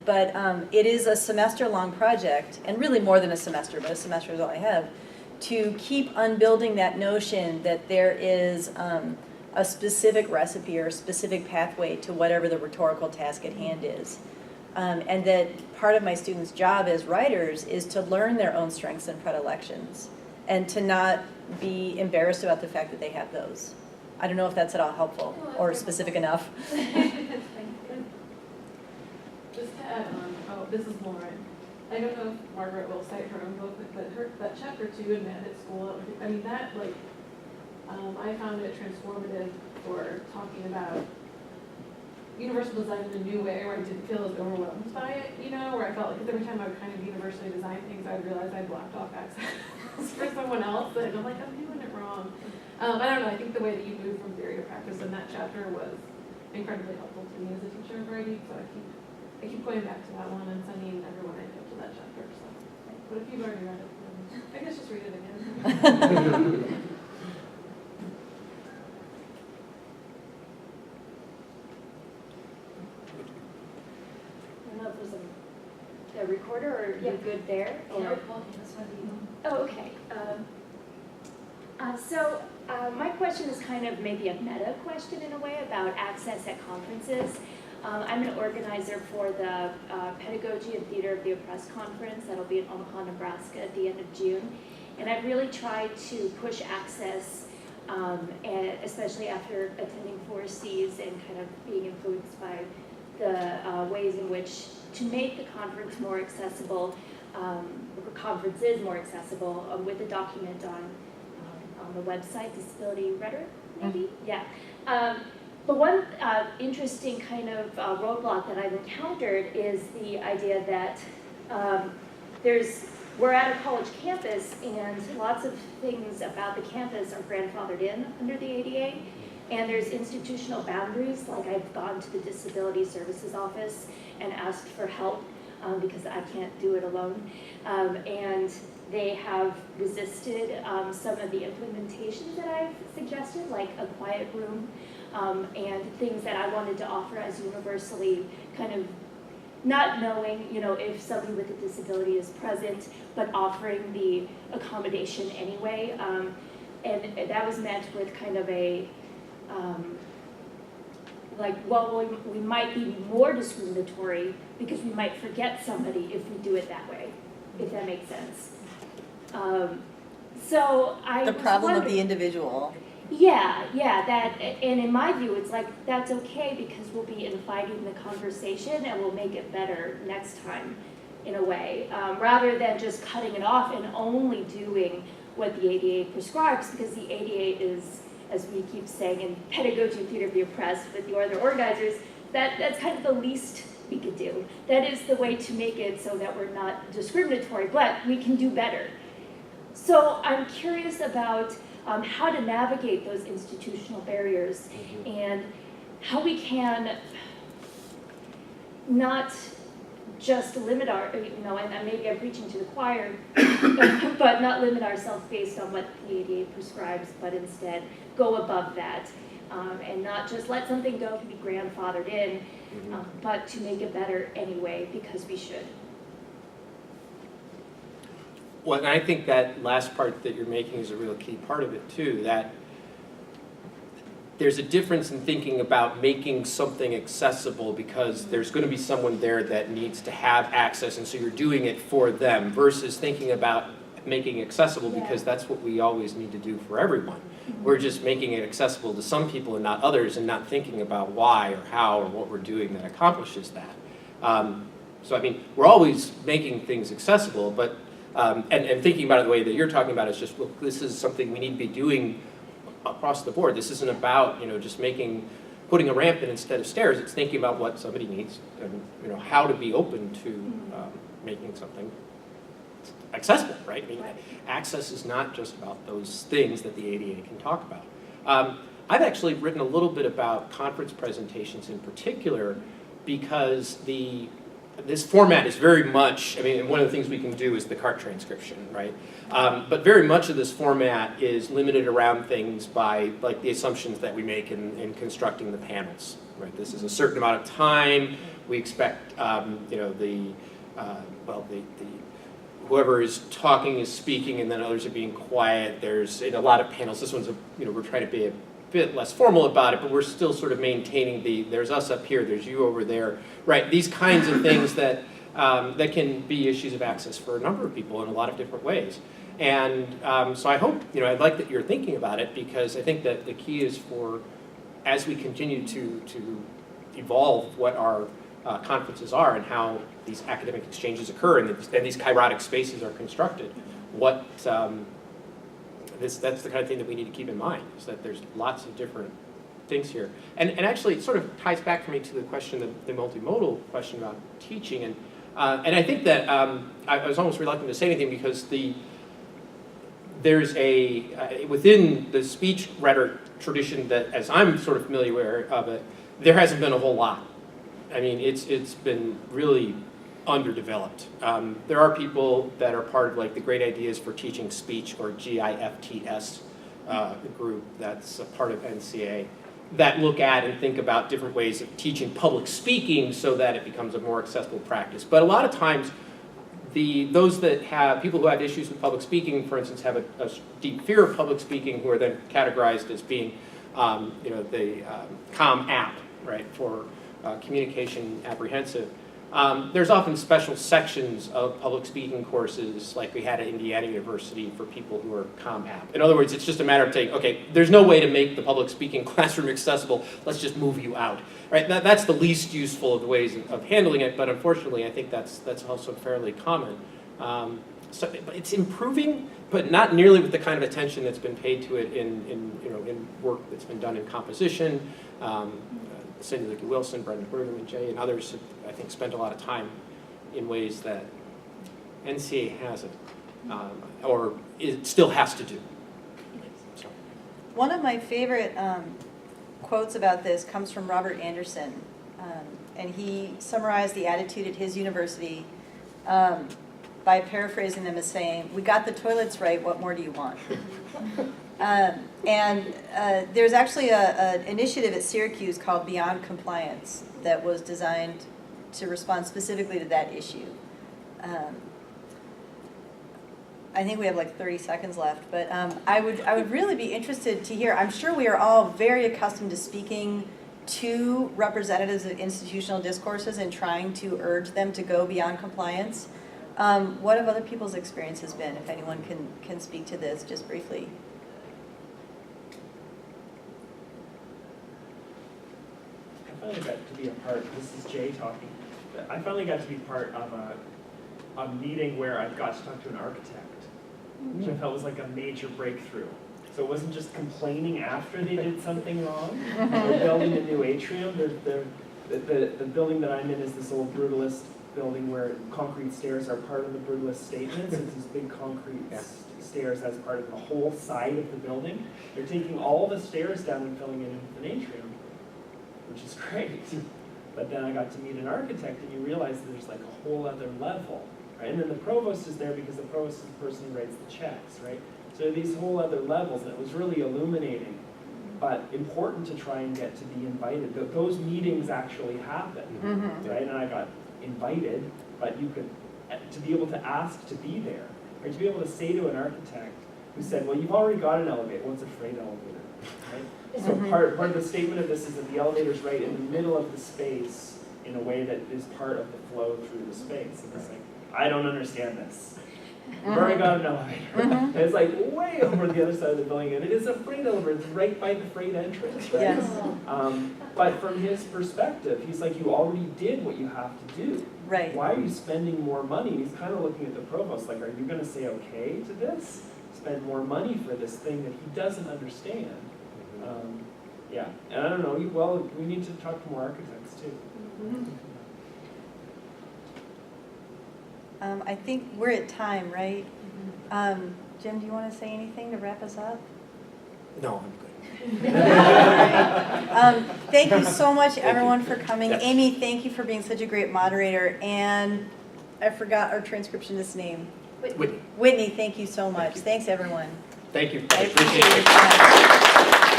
But it is a semester-long project, and really more than a semester, but a semester is all I have, to keep unbuilding that notion that there is a specific recipe or a specific pathway to whatever the rhetorical task at hand is. And that part of my students' job as writers is to learn their own strengths and predilections, and to not be embarrassed about the fact that they have those. I don't know if that's at all helpful or specific enough. Just to add on, this is Lauren. I don't know if Margaret will cite her own book, but that chapter 2 in Man at School, I mean, that, like, I found it transformative for talking about universal design in a new way, where I didn't feel as overwhelmed by it, you know, where I felt like every time I would kind of universally design things, I would realize I blocked off access for someone else, and I'm like, I'm doing it wrong. I don't know, I think the way that you move from theory to practice in that chapter was incredibly helpful to me as a teacher of writing, so I keep going back to that one and sending everyone I know to that chapter. So, but if you've already read it, I guess just read it again. A recorder, or you're good there? Or? Oh, okay. My question is kind of maybe a meta question in a way about access at conferences. I'm an organizer for the Pedagogy and Theater of the Oppressed Conference. That'll be in Omaha, Nebraska at the end of June. And I've really tried to push access, and especially after attending 4Cs and kind of being influenced by the ways in which to make the conference more accessible, conferences more accessible, with a document on the website, Disability Rhetoric, maybe? Yeah. But one interesting kind of roadblock that I've encountered is the idea that we're at a college campus, and lots of things about the campus are grandfathered in under the ADA. And there's institutional boundaries, like I've gone to the Disability Services Office and asked for help because I can't do it alone. And they have resisted some of the implementations that I've suggested, like a quiet room, and things that I wanted to offer as universally kind of not knowing, you know, if somebody with a disability is present, but offering the accommodation anyway. And that was met with kind of a, like, well, we might be more discriminatory because we might forget somebody if we do it that way, if that makes sense. So I the problem of the individual. Yeah, that, and in my view, it's like, that's okay because we'll be inviting the conversation and we'll make it better next time, in a way, rather than just cutting it off and only doing what the ADA prescribes, because the ADA is, as we keep saying in Pedagogy and Theater of the Oppressed with the other organizers, that's kind of the least we could do. That is the way to make it so that we're not discriminatory, but we can do better. So I'm curious about how to navigate those institutional barriers and how we can not just limit our, you know, and maybe I'm preaching to the choir, but not limit ourselves based on what the ADA prescribes, but instead go above that and not just let something go to be grandfathered in, but to make it better anyway because we should. Well, and I think that last part that you're making is a real key part of it too, that there's a difference in thinking about making something accessible because there's going to be someone there that needs to have access, and so you're doing it for them, versus thinking about making it accessible because that's what we always need to do for everyone. We're just making it accessible to some people and not others, and not thinking about why or how or what we're doing that accomplishes that. So I mean, we're always making things accessible, but and thinking about it the way that you're talking about is just, well, this is something we need to be doing across the board. This isn't about, you know, just putting a ramp in instead of stairs. It's thinking about what somebody needs and, you know, how to be open to making something accessible, right? I mean, access is not just about those things that the ADA can talk about. I've actually written a little bit about conference presentations in particular because this format is very much, I mean, one of the things we can do is the CART transcription, right? But very much of this format is limited around things by, like, the assumptions that we make in constructing the panels. right? This is a certain amount of time. We expect, you know, whoever is talking is speaking, and then others are being quiet. There's in a lot of panels. This one's, you know, we're trying to be a bit less formal about it, but we're still sort of maintaining there's us up here, there's you over there, right? These kinds of things that that can be issues of access for a number of people in a lot of different ways. And so I hope, you know, I'd like that you're thinking about it, because I think that the key is for, as we continue to evolve what our conferences are and how these academic exchanges occur and these kairotic spaces are constructed, that's the kind of thing that we need to keep in mind, is that there's lots of different things here. And actually it sort of ties back for me to the question, the multimodal question about teaching. And I think that I was almost reluctant to say anything, because there's within the speech rhetoric tradition that, as I'm sort of familiar of it, there hasn't been a whole lot. I mean, it's been really underdeveloped. There are people that are part of like the Great Ideas for Teaching Speech, or GIFTS group that's a part of NCA, that look at and think about different ways of teaching public speaking so that it becomes a more accessible practice. But a lot of times, those that have, people who have issues with public speaking, for instance, have a deep fear of public speaking, who are then categorized as being, you know, the COM app, right, for communication apprehensive. There's often special sections of public speaking courses, like we had at Indiana University, for people who are COM app. In other words, it's just a matter of saying, okay, there's no way to make the public speaking classroom accessible, let's just move you out. Right? That's the least useful of the ways of handling it, but unfortunately I think that's also fairly common. So it's improving, but not nearly with the kind of attention that's been paid to it in work that's been done in composition. Cindy Licky Wilson, Brendan Brigham, and Jay, and others have, I think, spent a lot of time in ways that NCA hasn't, or it still has to do. So. One of my favorite quotes about this comes from Robert Anderson, and he summarized the attitude at his university by paraphrasing them as saying, "We got the toilets right, what more do you want?" There's actually an initiative at Syracuse called Beyond Compliance that was designed to respond specifically to that issue. I think we have like 30 seconds left, but I would really be interested to hear. I'm sure we are all very accustomed to speaking to representatives of institutional discourses and trying to urge them to go beyond compliance. What have other people's experiences been, if anyone can speak to this just briefly? I finally got to be a part, this is Jay talking, I finally got to be part of a meeting where I got to talk to an architect, which I felt was like a major breakthrough. So it wasn't just complaining after they did something wrong. They're building a new atrium. The building that I'm in is this old brutalist building where concrete stairs are part of the brutalist statements. It's these big concrete stairs as part of the whole side of the building. They're taking all the stairs down and filling it in with an atrium, which is great. But then I got to meet an architect, and you realize that there's like a whole other level, right? And then the provost is there because the provost is the person who writes the checks, right? So these whole other levels, and it was really illuminating, but important to try and get to be invited. Those meetings actually happen, right? And I got invited, but you could, to be able to ask to be there, or to be able to say to an architect who said, well, you've already got an elevator. Well, it's a freight elevator, right? So part of the statement of this is that the elevator's right in the middle of the space in a way that is part of the flow through the space. And it's like, I don't understand this. We've already got an elevator. And it's like way over the other side of the building, and it is a freight elevator. It's right by the freight entrance, right? Yes. But from his perspective, he's like, you already did what you have to do. Right. Why are you spending more money? And he's kind of looking at the provost like, are you going to say okay to this? Spend more money for this thing that he doesn't understand. Yeah, and I don't know, well, we need to talk to more architects too. I think we're at time, right? Jim, do you want to say anything to wrap us up? No, I'm good. Thank you so much, everyone, for coming. Yes. Amy, thank you for being such a great moderator. And I forgot our transcriptionist name. Whitney. Whitney, thank you so much. Thanks, everyone. Thank you. I appreciate your time.